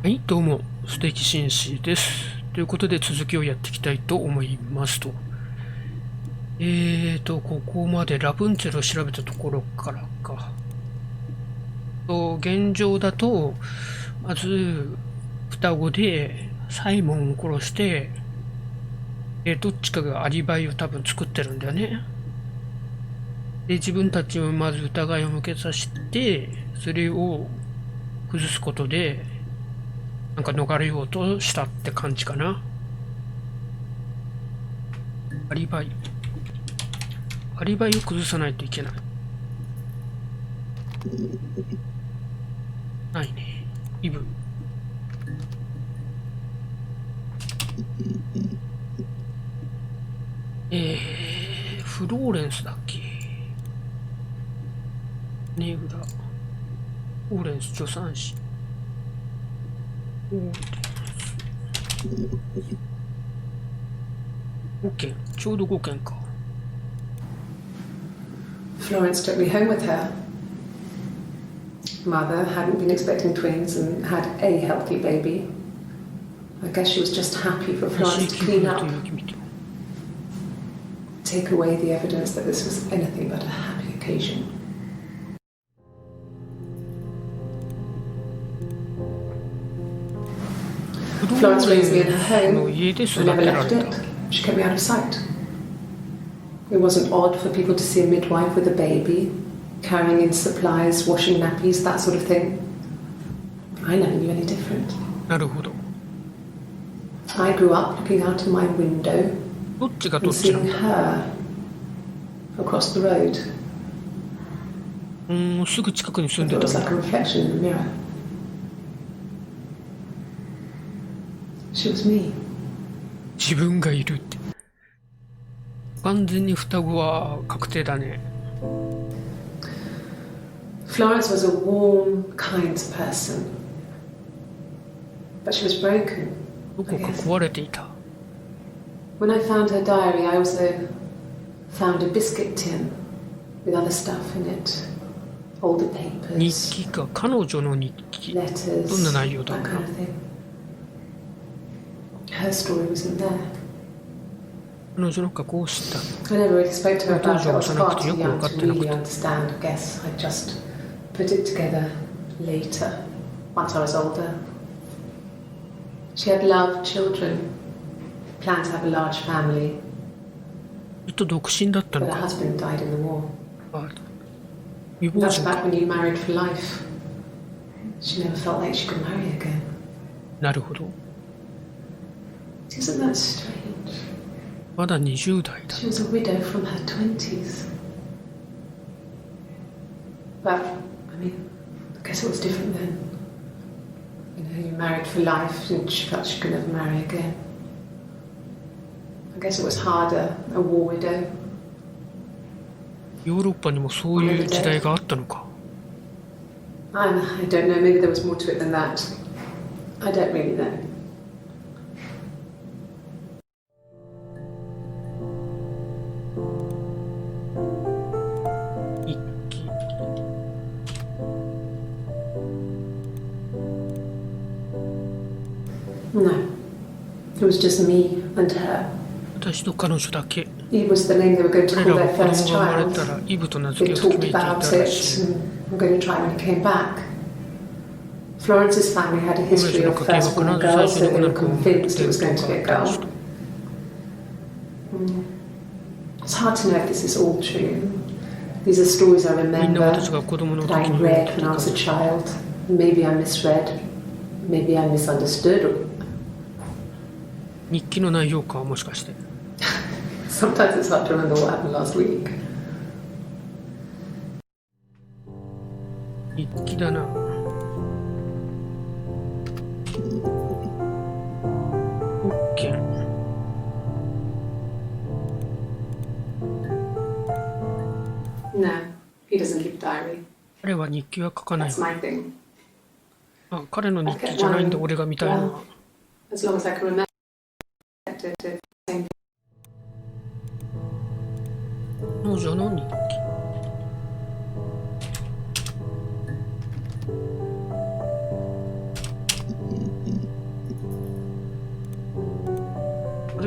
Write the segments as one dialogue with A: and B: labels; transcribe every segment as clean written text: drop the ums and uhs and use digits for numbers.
A: はい、どうも、素敵紳士です。ということで続きをやっていきたいと思いますと。ここまでラプンツェルを調べたところからか。現状だと、まず、双子でサイモンを殺して、どっちかがアリバイを多分作ってるんだよね。で、自分たちをまず疑いを向けさせて、それを崩すことで、なんか逃れようとしたって感じかな。アリバイ。アリバイを崩さないといけない。ないね。イブ。フローレンスだっけ。ネウラ。フローレンス助産師。5件。ちょうど5件か。
B: Florence took me home with her. Mother hadn't been expecting twins and had a healthy baby. I guess she was just happy for Florence to clean up, take away the evidence that this was anything but a happy occasion. Florence raised me in her home. I never left it. She kept me out of sight. It wasn't odd for people to see a midwife with a baby, carrying in supplies, washing nappies, that sort of thing. I never knew any different.
A: なるほど。
B: I grew up looking out of my window
A: どっちがど
B: and
A: っちな
B: seeing
A: んだ。
B: her across the road.
A: すぐ近くに住
B: I
A: んで
B: thought it
A: た
B: was
A: ん
B: like
A: だ。
B: a reflection in the mirror. She was me.
A: 自分がいるって。完全に双子は確定だね。
B: Florence was a warm, kind person. But she was broken.
A: どこか壊れていた。
B: When I found her diary, I also found a biscuit tin with other stuff in it. Older
A: 日
B: papers,
A: 記か、彼女の日記。
B: letters,
A: どんな内容だ
B: that
A: ろう
B: kind
A: な。
B: of thing. Her story wasn't there.
A: 彼女の過去を知った。
B: I never really spoke to her
A: 当
B: about
A: 時
B: it. I
A: は
B: was
A: 幼
B: far
A: くて
B: too
A: よく分
B: young
A: か
B: to
A: ってなく
B: really
A: て。
B: understand. I guess I just put it together later, once I was older. She had loved children, planned to have a large family,
A: ずっと独身だった
B: but
A: の
B: her
A: か。
B: husband died in the war.
A: 未亡
B: That's
A: 人
B: back
A: か。
B: when you married for life. She never felt like she could marry again.
A: なるほど。
B: Isn't that strange?
A: まだ20代だ。
B: She was a widow from her 20s. But, I mean, I guess it was different then. You know, you married for life and she felt she could never marry again. I guess it was harder, a war widow.
A: ヨーロッパにもそういう時代があったのか。
B: I don't know, maybe there was more to it than that. I don't really know.
A: 日記。
B: No. It was just me and her.
A: 私と彼女だけ。
B: Eve was the name they were going to
A: 彼
B: call
A: らは
B: their
A: 子
B: first
A: 供が生まれ
B: child.
A: たらイブと名付
B: They
A: けを決
B: talked
A: めていた
B: about
A: ら
B: it
A: しい。
B: and were going to try when he came back. Florence's family had a
A: 彼
B: history
A: 女の
B: of
A: 家系は
B: firstborn
A: 必ず最
B: girls,
A: 初
B: so
A: に
B: they
A: 女
B: were
A: の子を産む
B: convinced it
A: 伝
B: was going
A: 統
B: to
A: があ
B: be
A: っ
B: a
A: たりし
B: girl.
A: た。
B: It's hard to know if this is all true. These are stories I
A: みんな
B: remember
A: 私が子供の
B: that
A: 時
B: I
A: に
B: read when I was a child. Maybe I misread. Maybe I misunderstood.
A: 日記の内容か、もしかして。
B: Sometimes it's hard to remember what happened last week.
A: 日記だな。OK。
B: No, he doesn't keep diary.
A: 彼は日記は書かない
B: That's。my thing.
A: あ、彼の日記じゃないんだ、俺が見たいのは。
B: As long as I can remember it.
A: 彼女の日記。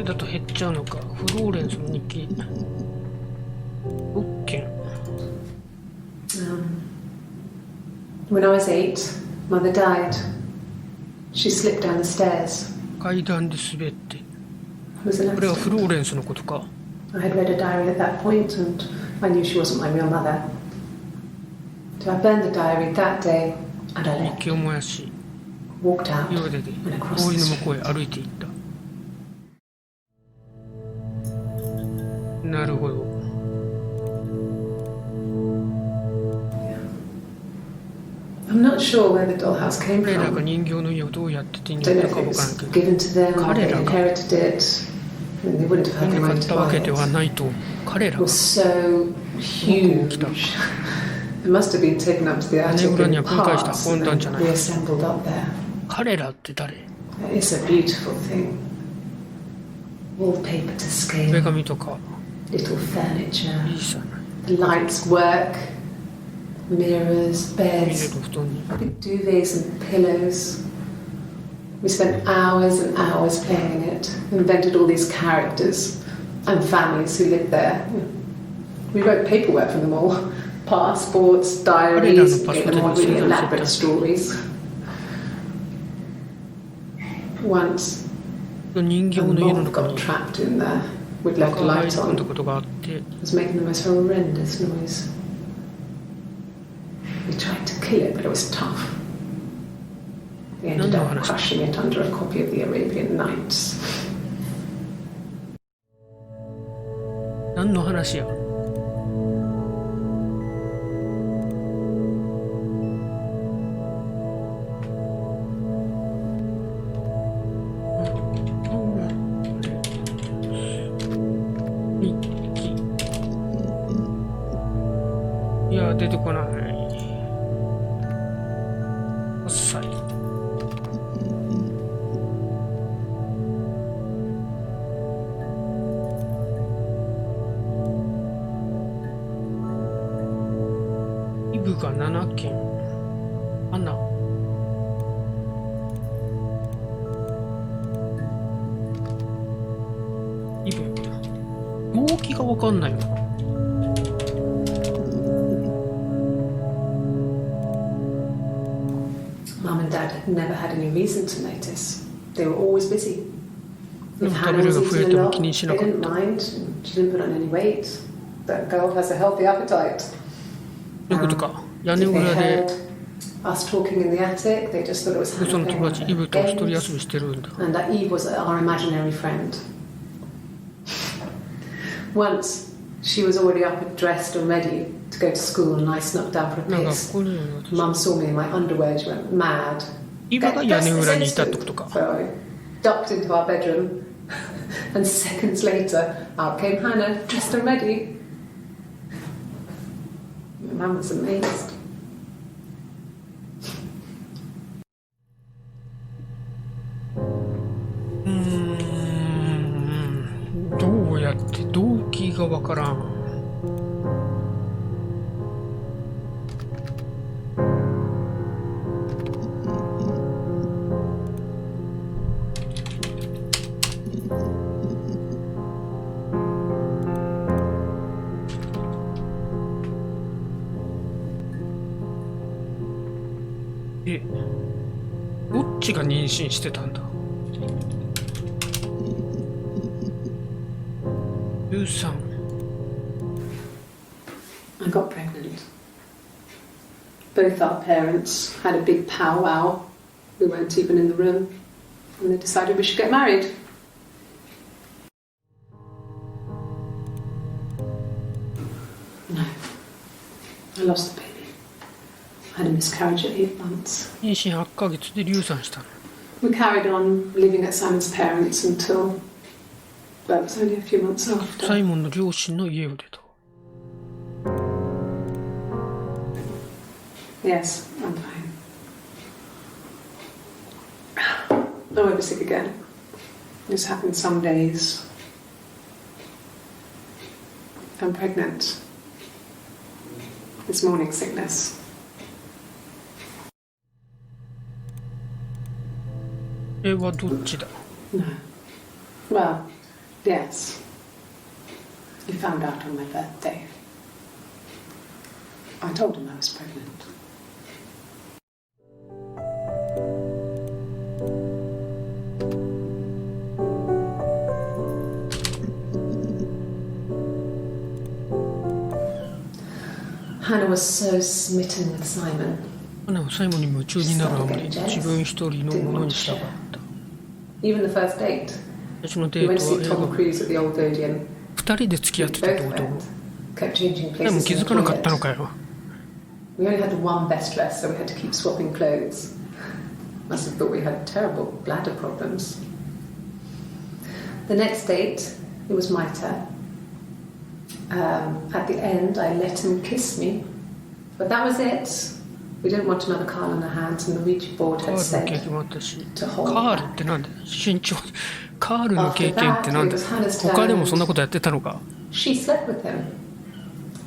A: れだと減っちゃうのか。フローレンスの日記6件。
B: When I was 8, Mother died. She slipped down the stairs.
A: 階段で滑って。
B: It was an
A: これは
B: accident.
A: フローレンスのことか。
B: I had read a diary at that point, and I knew she wasn't my real mother. So I burned the diary that day, and I
A: 日
B: left.
A: 記を燃やし、
B: Walked out
A: 家を出て
B: and across
A: 公園
B: the
A: の向こうへ
B: street.
A: 歩いていった。なるほど。
B: I'm not sure where the dollhouse came
A: 彼らが
B: from.
A: 人形の家をどうやって手に
B: I
A: 入
B: don't
A: れた
B: know
A: か
B: if
A: わ
B: it
A: からんけど、
B: was given to them or they
A: 彼らが
B: inherited it. And they wouldn't have
A: 手
B: had
A: に
B: the
A: 買
B: money
A: っ
B: to
A: たわ
B: buy
A: けでは
B: it.
A: ないと、彼
B: It
A: らが
B: was so huge. It must have been taken up to the attic in parts and then reassembled up there.
A: 彼らって誰？
B: It's a beautiful thing. Wallpaper to
A: 壁
B: scale,
A: 紙とか
B: little furniture,
A: いいじゃない。
B: the lights work, mirrors,
A: 見れ
B: beds,
A: る布団に
B: big duvets and pillows. We spent hours and hours playing it, invented all these characters and families who lived there. We wrote paperwork from them all. Passports, diaries, gave them all really elaborate stories. Once,
A: 人形
B: a
A: の家の
B: moth
A: 中
B: got
A: に
B: trapped in there. We'd left a
A: 入り
B: light
A: 込んだ
B: on.
A: ことがあって、
B: It was making the most horrendous noise. We tried to kill it, but it was tough. We ended up crushing it under a copy of the Arabian Nights.
A: 何の話や。いや、出てこない。8歳。イブが7件。アナ。イブ。動機がわかんないよな。
B: Mum and Dad had never had any reason to notice. They were always busy. If
A: でも食
B: Hannah
A: べる
B: was
A: が増え
B: eating
A: て
B: a
A: も
B: lot,
A: 気にしな
B: they
A: かっ
B: didn't
A: た。
B: mind. She didn't put on any weight. That girl has a healthy appetite.
A: どういうことか。屋根
B: If they
A: 裏で
B: heard us talking in the attic, they just thought it was
A: そ
B: Hannah
A: の友
B: playing
A: 達
B: with
A: イブ
B: her
A: と一人遊び
B: games,
A: してるんだ。
B: and that Eve was our imaginary friend. Once, she was already up and dressed and ready to go to school, and I snuck down for a
A: なんか
B: piss.
A: これ
B: Mum saw me in my underwear. She went mad.
A: イブが屋根裏にいたってことか。
B: So I ducked into our bedroom, and seconds later, out came Hannah, dressed and ready. My mum was amazed.
A: どうやって動機がわからん。どっちが妊娠してたんだ。13。
B: I got pregnant. Both our parents had a big powwow. We weren't even in the room, and they decided we should get married. No, I lost the baby. I had a miscarriage at 8 months.
A: 妊娠8ヶ月で流産したの。
B: We carried on living at Simon's parents until, well, it was only a few months
A: サ
B: after.
A: イモンの両親の家を出た。
B: Yes, I'm fine. Oh, I was sick again. This happened some days. I'm pregnant. It's morning sickness.
A: はどっちだ。
B: No. Well, Yes. He found out on my birthday. I told him I was pregnant. Hannah was so smitten with Simon.
A: 花はサイモンに夢中になるあまり自分一人のものにしたかった。
B: Even the first date.
A: 最初のデ
B: We
A: ー
B: went
A: ト
B: to see
A: は
B: Tom Cruise at the old Odeon.
A: 2人で付き合ってたってことを
B: Kept changing
A: でも
B: places
A: 気
B: in
A: づ
B: the
A: かなかったの
B: toilet.
A: かよ。
B: We only had one best dress, so we had to keep swapping clothes. Must have thought we had terrible bladder problems. The next date, it was my turn. At the end, I let him kiss me. But that was it. We didn't want another card on our hands, and the Ouija board
A: カ
B: had
A: ールの
B: said
A: 経験もあったし、
B: to
A: カ
B: hold
A: ール
B: back.
A: ってなんだよ。身長。カールの経験ってなんだよ。
B: After that, it was Hannah's turn.
A: 他でもそんなことやってたのか。
B: She slept with him.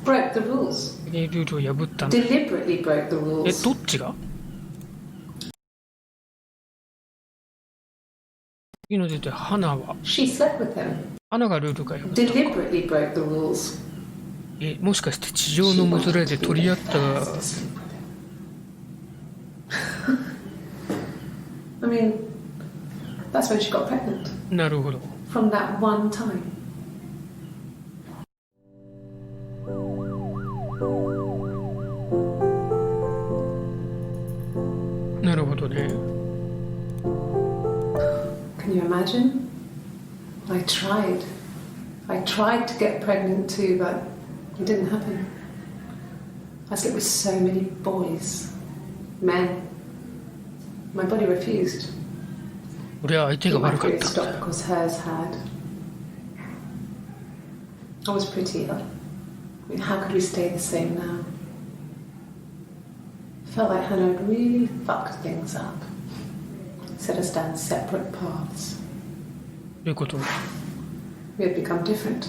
B: Broke the rules.
A: ルールを破ったの。
B: Deliberately broke the
A: え、
B: rules.
A: どっちが次の出て花は
B: She slept with him.
A: 花がルールが破ったのか。
B: Deliberately broke the rules.
A: え、もしかして地上のもずれで取り合った
B: I mean, that's when she got pregnant.
A: なるほど。
B: From that one time.
A: なるほどね。
B: Can you imagine? I tried. I tried to get pregnant too, but it didn't happen. I slept with so many boys, men. My body refused.
A: 俺は相手が
B: My
A: 悪かっ
B: period
A: たんだ。
B: stopped because hers had. I was prettier. I mean, how could we stay the same now? Felt like Hannah had really fucked things up. Set us down separate paths.
A: ということは
B: We had become different.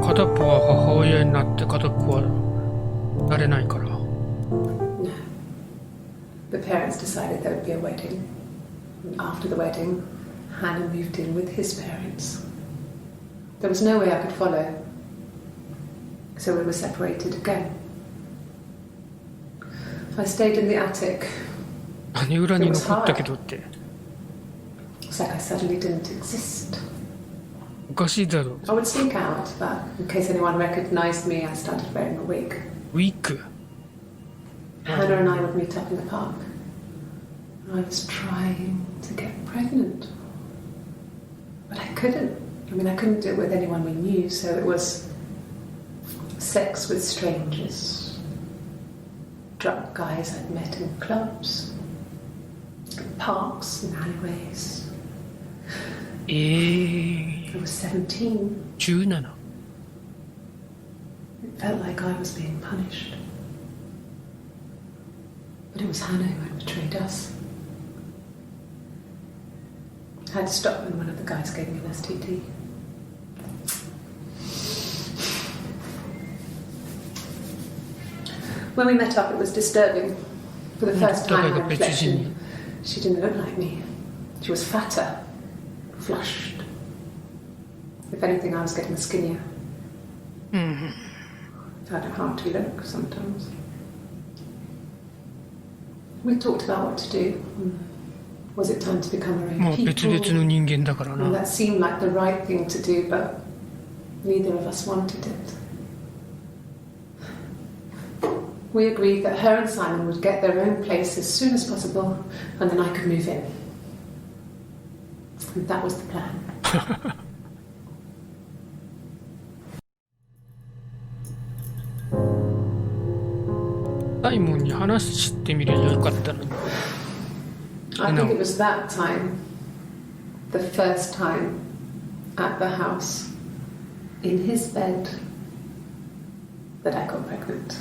A: 片っぽは母親になって片っぽはなれないから。
B: No. The parents decided there would be a wedding. And after the wedding, Hannah moved in with his parents. There was no way I could follow. So we were separated again. I stayed in the attic.
A: 何裏に残ったけどって
B: It's like I suddenly didn't exist.
A: おかしいだろ。
B: I would sneak out, but in case anyone recognized me, I started wearing a wig.
A: ウィッグ
B: Hannah and I would meet up in the park. I was trying to get pregnant. But I couldn't. I mean, I couldn't do it with anyone we knew, so it was sex with strangers. Drunk guys I'd met in clubs, parks and alleyways. I was 17.
A: 17
B: It felt like I was being punished. But it was Hannah who had betrayed us. I had to stop when one of the guys gave me an STD. When we met up, it was disturbing. For the first time, on reflection, she didn't look like me. She was fatter, flushed. If anything, I was getting skinnier. I found it hard to look sometimes. We talked about what to do. Was it time to become our
A: も
B: own
A: う別々
B: people?
A: の人間だから
B: And
A: な。
B: that seemed like the right thing to do, but neither of us wanted it. We agreed that her and Simon would get their own place as soon as possible, and then I could move in. And that was the plan.
A: サイモンに話してみればよかったのに。
B: I think it was that time, the first time at the house, in his bed, that I got pregnant.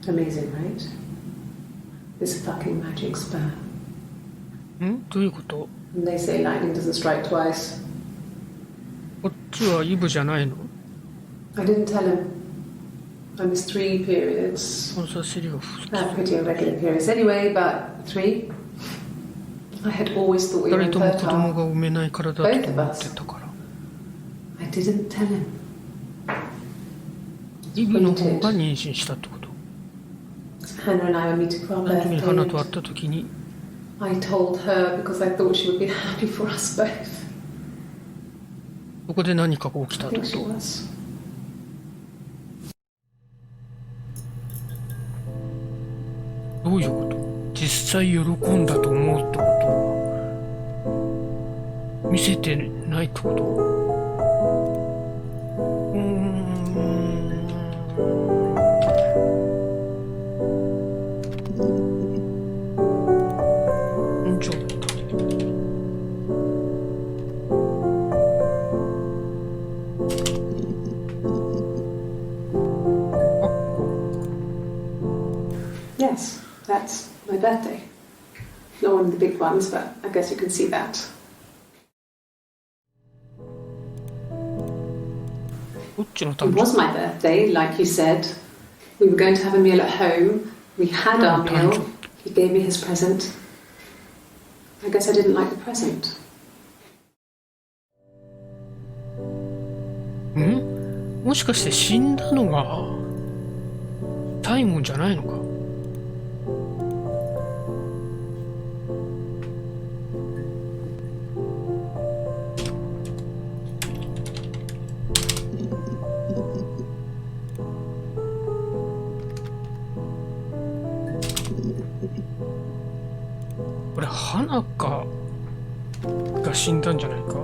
B: Amazing, right? This fucking magic sperm.
A: どういうこと
B: And they say lightning doesn't strike twice.
A: こっちはイブじゃないの
B: I didn't tell him. I missed 3 periods.
A: このさせるよ。
B: I have pretty irregular periods anyway, but 3? I had always thought we
A: 二
B: were
A: 人とも子供
B: infertile.
A: が産めないからだと思ってたから。
B: I didn't tell him.
A: イブの方が妊娠したってこと。
B: Hannah and I were meeting for our
A: あの時に花と会
B: birthday.
A: った時に
B: I told her because I thought she would be happy for us both.
A: そこで何かが起きた
B: I
A: って
B: think
A: こ
B: she
A: と。
B: was.
A: どういうこと？実際喜んだと思うってことは見せてないってこと？ちょっと
B: Yes, that's my birthday. Not one of the big ones, but I guess you can see that.
A: どっちの
B: It
A: 誕生
B: was my birthday, like you said. We were going to have a meal at home. We had our meal. He gave me his present. I guess I didn't like the present.
A: ん？もしかして死んだのがタイモンじゃないのか？これ花かが死んだんじゃないか？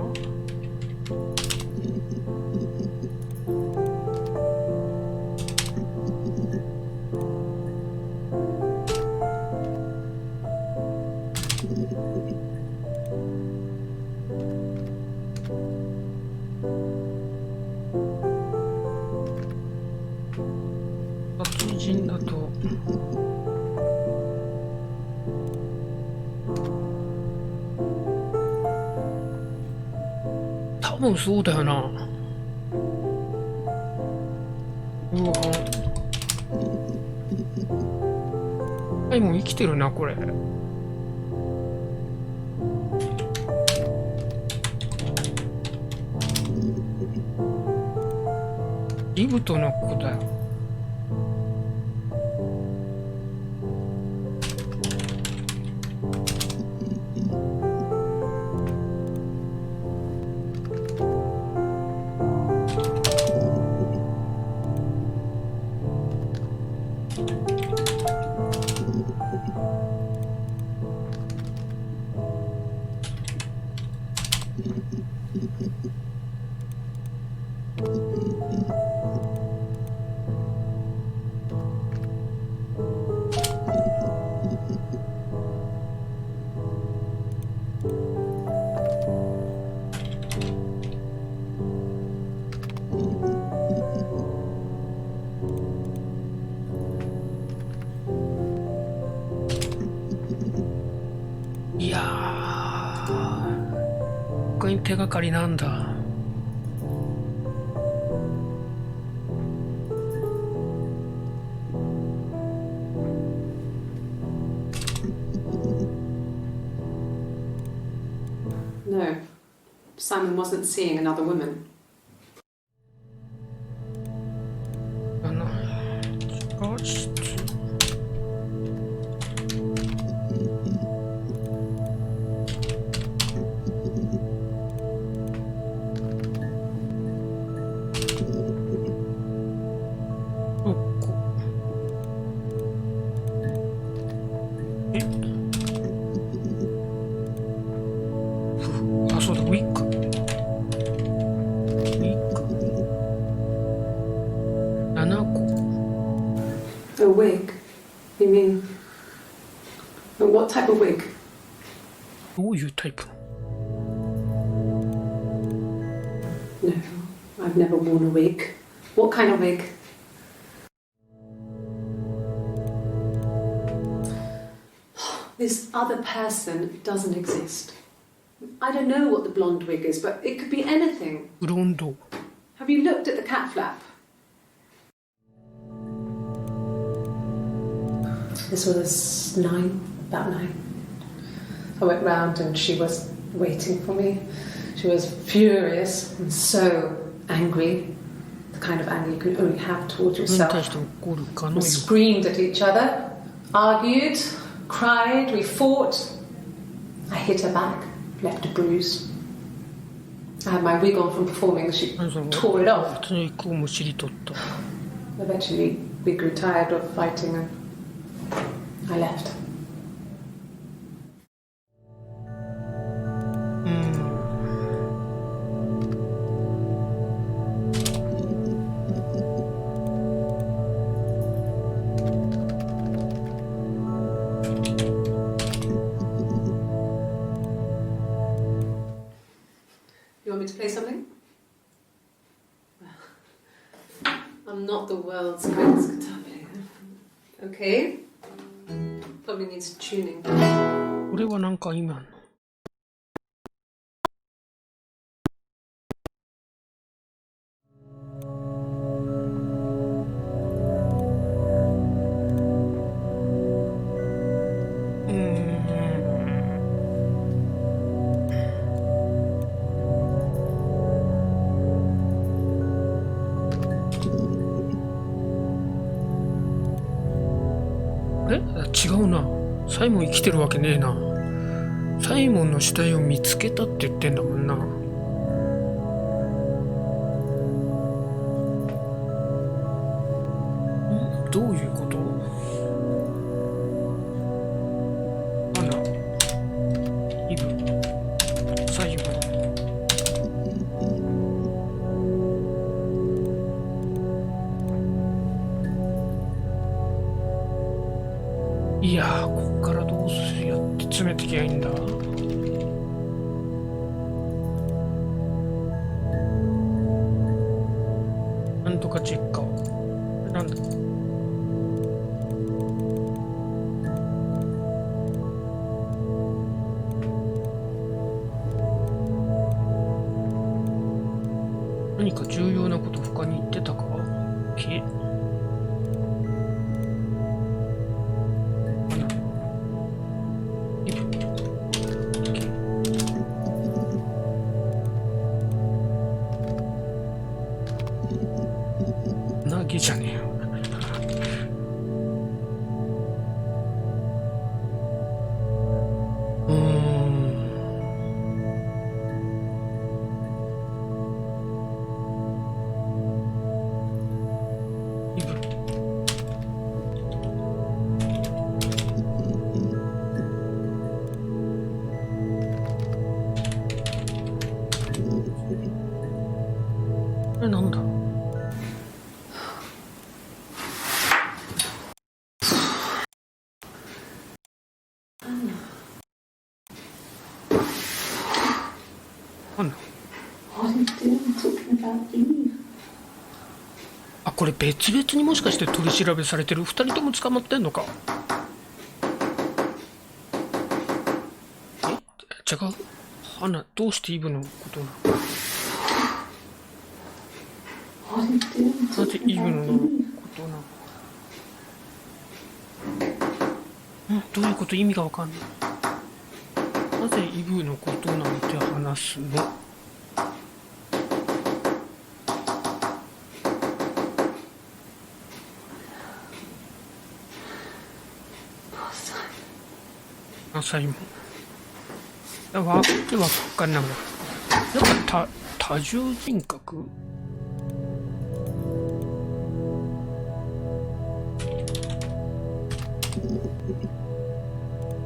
A: 殺人だと多分そうだよな。うわ、はい、もう生きてるなこれ。イブとの子だよ。いやー、他に手がかりなんだ。
B: No, Simon wasn't seeing another woman.
A: だな。地下室。あ、そうだ、ウィッグ。7個。
B: A wig? You mean... But what type of wig?
A: どういうタイプの？
B: No, I've never worn a wig. What kind of wig? This other person doesn't exist. I don't know what the blonde wig is, but it could be anything.
A: ブロンド。
B: Have you looked at the cat flap? This was about 9. I went round and she was waiting for me. She was furious and so angry, the kind of anger you can only have towards
A: それに
B: yourself.
A: 対して怒るかの
B: We
A: よ
B: screamed at each other, argued, cried, we fought. I hit her back, left a bruise. I had my wig on from performing, she
A: う。その
B: tore it off.
A: 普通に服をむしり取った。
B: Eventually, we grew tired of fighting and I left.
A: うん。
B: You want me to play something? I'm not the world's greatest guitar player. Okay. Probably needs tuning.
A: これはなんか今の。あれ？違うな。サイモン生きてるわけねえな。サイモンの死体を見つけたって言ってんだもんな。どういうこと？アナ、イブ、サイモン。いやー、こっからどうやって詰めてきゃいいんだ。なんとかチェッカー。なんだ。何か重要なこと他に言ってたか？投げじゃねえよ。イブ。なんだ。あ、これ別々にもしかして取り調べされてる？二人とも捕まってんのか？違う？アナ、どうしてイブのことなの？なぜイブのことなの？どういうこと？意味がわかんない。なぜイブのことなんて話すの？サイモン。わけわかんない。なんか多重人格？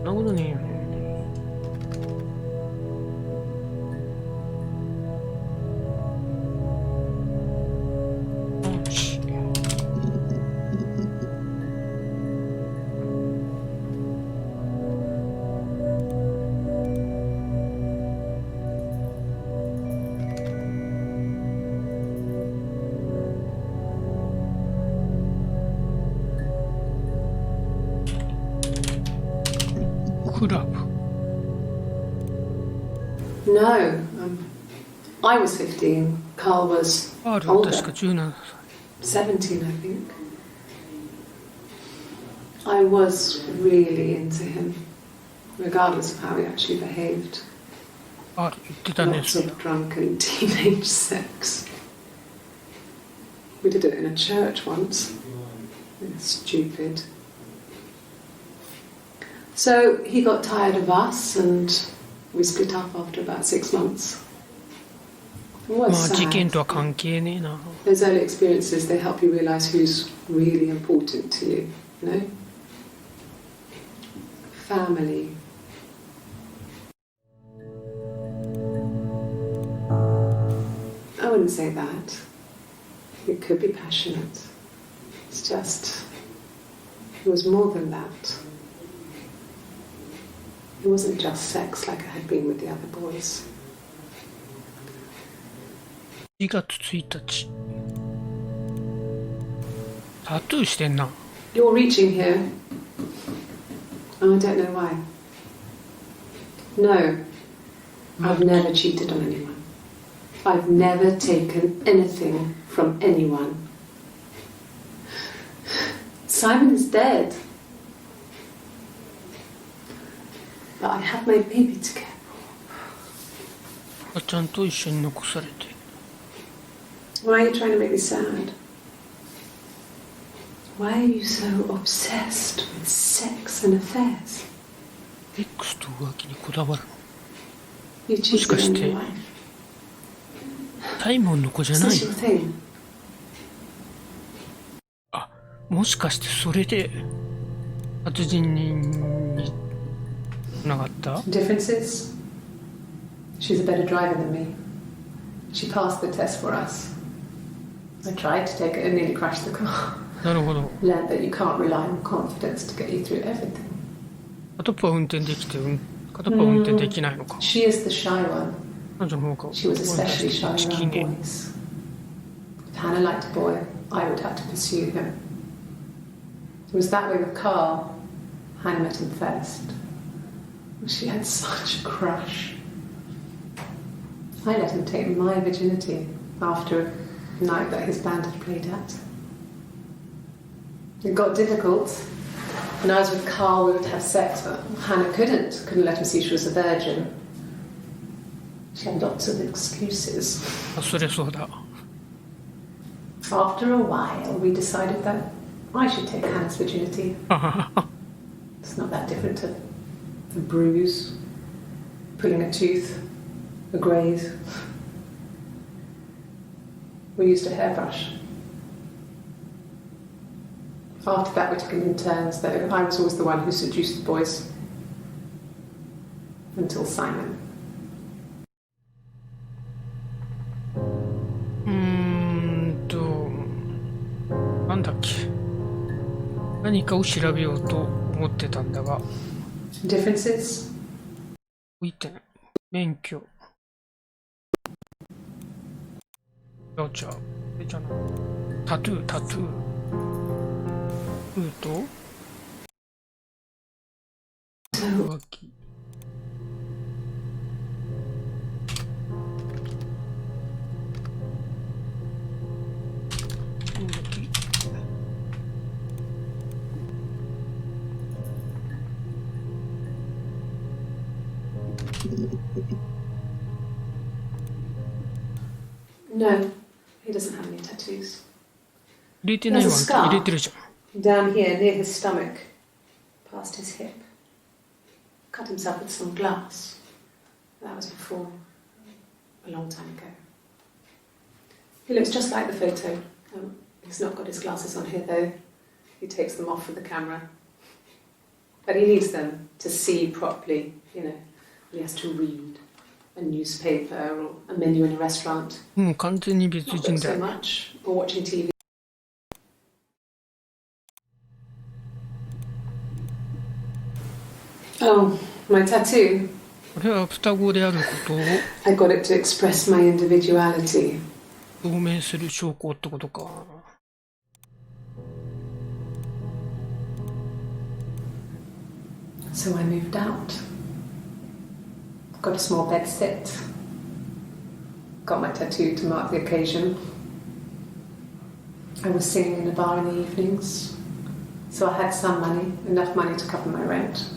A: なるほどね。クラブ。
B: No, I was 15. Carl was
A: カールは
B: older,
A: 確か17
B: 17, I think. I was really into him. regardless of how he actually behaved.
A: あ、言ってたね、
B: Lots
A: それ。
B: of drunken teenage sex. We did it in a church once. It's stupid. So he got tired of us and we split up after about 6 months. It
A: ま
B: was
A: あ事件
B: sad.
A: とは関係ねえな。
B: Those early experiences, they help you realise who's really important to you, you know? Family. I wouldn't say that. It could be passionate. It's just, it was more than that. It wasn't just sex like I had been with the other boys.
A: 4月1日。タトゥーしてんな。
B: You're reaching here. Oh, I don't know why. No, I've never cheated on anyone. I've never taken anything from anyone. Simon is dead. But I have my baby to care for.
A: 赤ちゃんと一緒に残されて。
B: Why are you trying to make me sad? Why are you so obsessed with sex and affairs?
A: X と浮気にこだわるの。
B: You cheated on your wife.
A: サイモンの子じゃ
B: Is
A: ない
B: this your thing?
A: あ、もしかしてそれで殺人につながった？
B: Differences? She's a better driver than me. She passed the test for us. I tried to take it and nearly crashed the car.
A: なるほど。
B: Learned that you can't rely on confidence to get you through everything.
A: 片っぽは運転できて、片っぽは運転できないのか。
B: She is the shy one.
A: 彼女の方が
B: She was especially shy
A: チキ
B: around
A: ね。
B: boys. If Hannah liked a boy, I would have to pursue him. It was that way with Carl. Hannah met him first. She had such a crush. I let him take my virginity after a night that his band had played at. It got difficult. When I was with Carl, we would have sex, but Hannah couldn't let him see she was a virgin. She had lots of excuses.
A: あ、それそうだ。
B: After a while, we decided that I should take Hannah's virginity. It's not that different to a bruise, pulling a tooth, a graze. We used a hairbrush. After that, we took it in turns, though. I was always the one who seduced the boys. Until Simon.
A: なんだっけ。何かを調べようと思ってたんだが。
B: Differences?
A: 置いてない。免許。じゃあ、えじゃない。タトゥー。タトゥーと浮気。
B: No, he doesn't have any tattoos.
A: 入れてないわ。入れてるじゃん。
B: Down here, near his stomach, past his hip. Cut himself with some glass. That was before, a long time ago. He looks just like the photo. He's not got his glasses on here though. He takes them off for the camera. But he needs them to see properly, you know. He has to read a newspaper or a menu in a restaurant.
A: もう完全に別
B: Not
A: 人
B: look
A: だ
B: so
A: よ。
B: much, or watching TV. Oh, my tattoo.
A: これは双子であることを
B: I got it to express my individuality.
A: 証明する証拠ってことか。
B: So I moved out. Got a small bed sit. Got my tattoo to mark the occasion. I was singing in a bar in the evenings. So I had some money, enough money to cover my rent.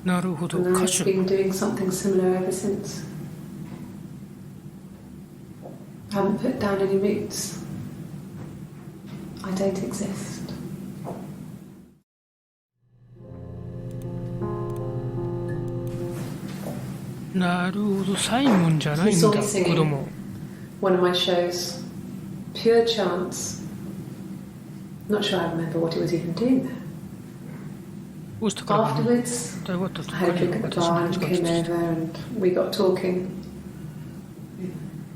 A: なるほど、
B: And
A: 歌
B: I've
A: 手。
B: been doing something similar ever since. I haven't put down any roots. I don't exist.
A: なるほど、サイモンじゃないんだ、
B: He saw me
A: 子
B: singing
A: 供。
B: one of my shows. Pure chance. Not sure I remember what he was even doing there.
A: どうしたからかな。
B: Afterwards,
A: だいぶあったと
B: I had a drink at the
A: 私
B: bar
A: の
B: and
A: 時間
B: came
A: として。
B: over and we got talking.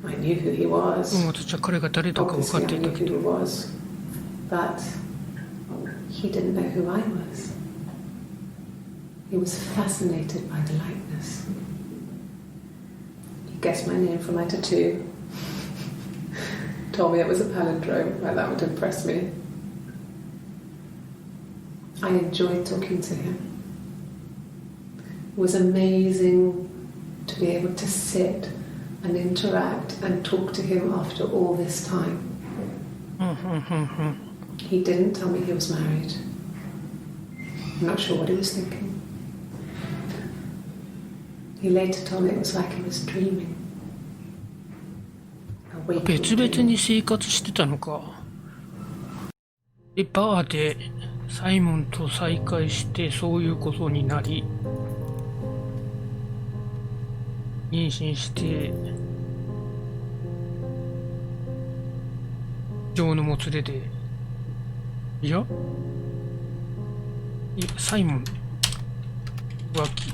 B: I knew who he
A: うん、
B: was.
A: 私は彼が誰だか分か
B: Obviously,
A: って
B: I
A: い
B: knew
A: たけ
B: who
A: ど。
B: he was. But he didn't know who I was. He was fascinated by the likeness. He guessed my name from my tattoo. Told me it was a palindrome, like that would impress me. I enjoyed talking to him. It was amazing to be able to sit and interact and talk to him after all this time.
A: うんうんうんうん。
B: He didn't tell me he was married. I'm not sure what he was thinking. He later told me it was like he was dreaming. A waking
A: 別々
B: dream.
A: に生活してたのか。で、バーでサイモンと再会してそういうことになり、妊娠して、情のもつれで、いや、サイモン、浮気。っ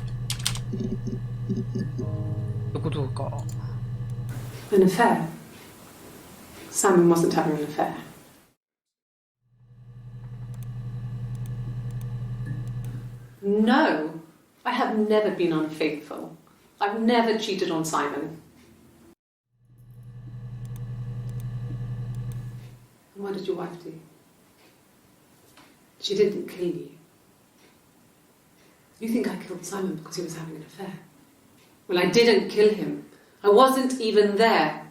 A: てことか。
B: An affair. Simon wasn't having an affair. No, I have never been unfaithful. I've never cheated on Simon. And what did your wife do? She didn't kill you. You think I killed Simon because he was having an affair? Well, I didn't kill him. I wasn't even there.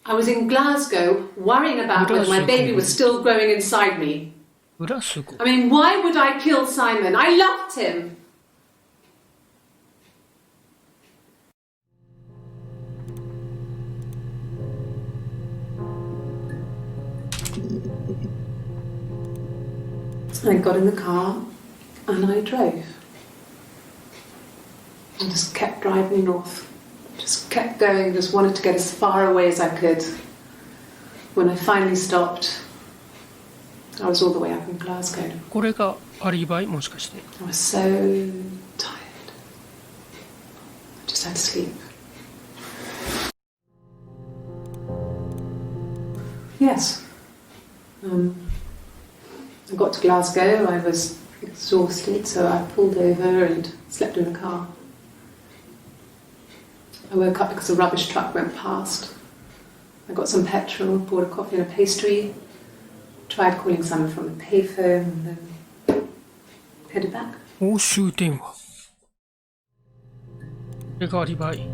B: I was in Glasgow worrying about whether my baby was still growing inside me.
A: 裏すごい。
B: I mean, why would I kill Simon? I loved him. So I got in the car and I drove. I just kept driving north. Just kept going, just wanted to get as far away as I could. When I finally stopped, I was all the way up in Glasgow.
A: これがアリバイもしかして。
B: I was so tired. I just had to sleep. Yes. I got to Glasgow, I was exhausted, so I pulled over and slept in the car. I woke up because a rubbish truck went past. I got some petrol, bought a coffee and a pastry, tried calling someone from the payphone, and then headed back.
A: 報酬電話。これがアリバイ。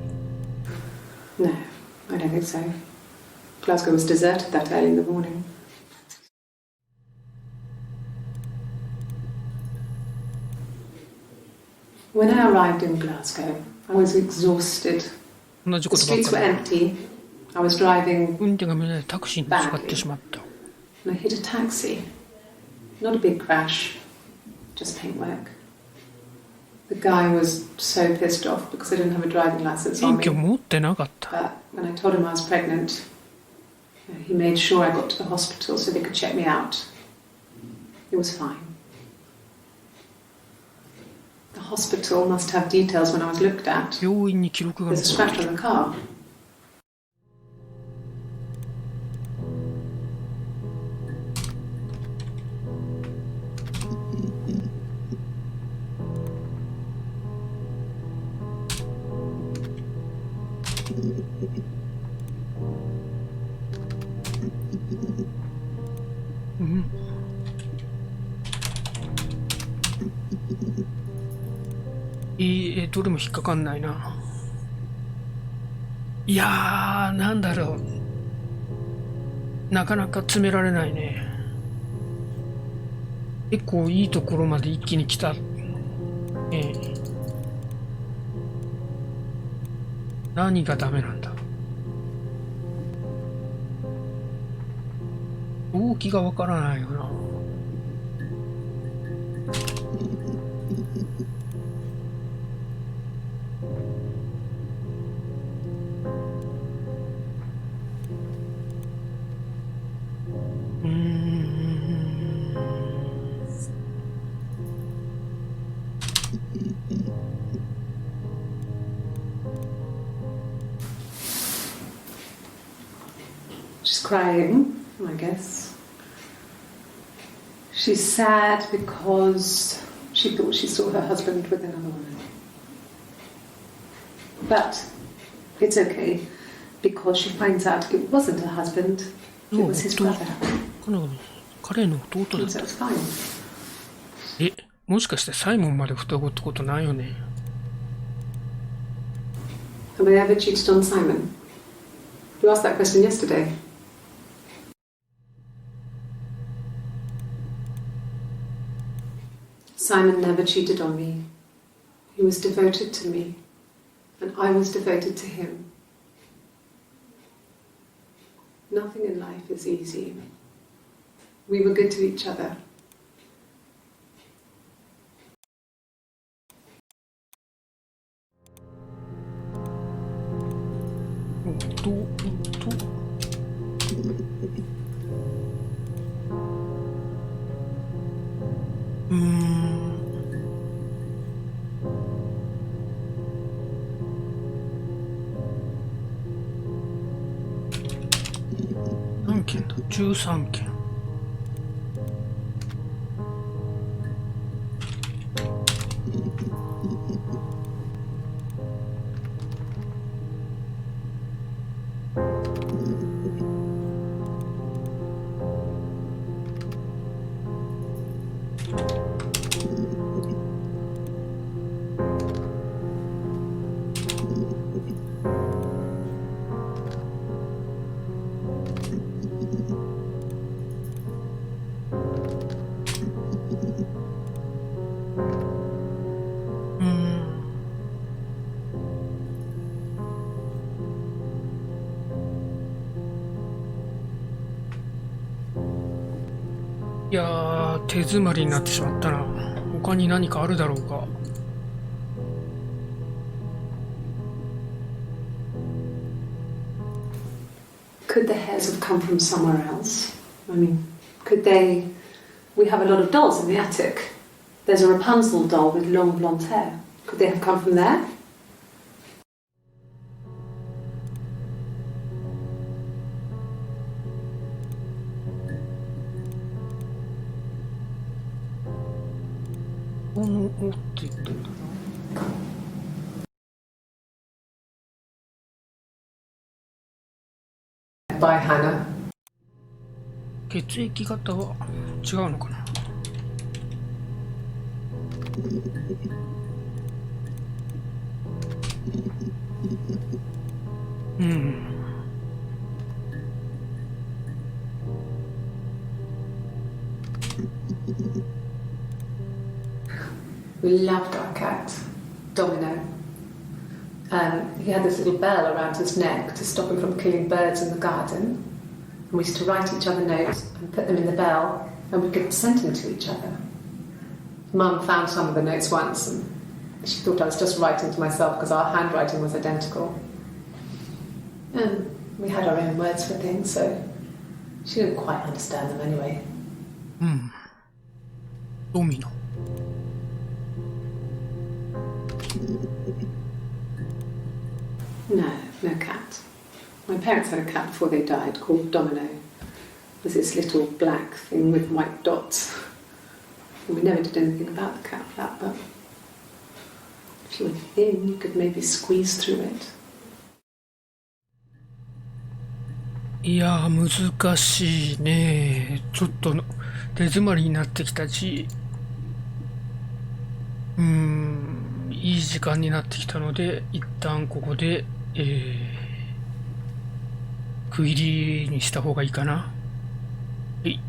B: No, I don't think so. Glasgow was deserted that early in the morning. When I arrived in Glasgow, I was exhausted.
A: 同じ
B: The
A: ことばっ
B: streets
A: か
B: were
A: り。
B: empty. I was driving
A: 運転が見えないタクシーに使ってしまった。
B: and I hit a taxi. Not a big crash, just paintwork. The guy was so pissed off because I didn't have a driving license on
A: 免許
B: me.
A: 持ってなかった。
B: But when I told him I was pregnant, he made sure I got to the hospital so they could check me out. It was fine. The hospital must have details when I was looked at.
A: 病院に記録が
B: There's a
A: 残って
B: scratch
A: る。
B: on the car.
A: どれも引っかかんないな。いやー、なんだろう。なかなか詰められないね。結構いいところまで一気に来た。何がダメなんだ。動機がわからないよな。
B: She's crying, I guess. She's sad because she thought she saw her husband with another woman. But it's okay, because she finds out it wasn't her husband, it was his brother.
A: 彼の弟だった。
B: So it's fine.
A: え、もしかしてサイモンまで双子ってことないよね。
B: Have I ever cheated on Simon? You asked that question yesterday. Simon never cheated on me. He was devoted to me, and I was devoted to him. Nothing in life is easy. We were good to each other.
A: 何件だ ?13 件。いやー、手詰まりになってしまったな。他に何かあるだろうか。
B: Could the hairs have come from somewhere else? I mean, could they... We have a lot of dolls in the attic. There's a Rapunzel doll with long blonde hair. Could they have come from there? By Hannah.
A: 血液型は違うのかな。
B: We loved our cat, Domino. He had this little bell around his neck to stop him from killing birds in the garden. And we used to write each other notes and put them in the bell, and we could send them to each other. Mum found some of the notes once, and she thought I was just writing to myself because our handwriting was identical. And we had our own words for things, so she didn't quite understand them anyway.
A: Domino.
B: No cat. My parents had a cat before they died called Domino. It was this little black thing with white dots. And we never did anything about the cat flap, but if you were thin, you could maybe squeeze through it.
A: いやー、難しいね。ちょっと手詰まりになってきたし、いい時間になってきたので、一旦ここで、区切りにした方がいいかな。はい。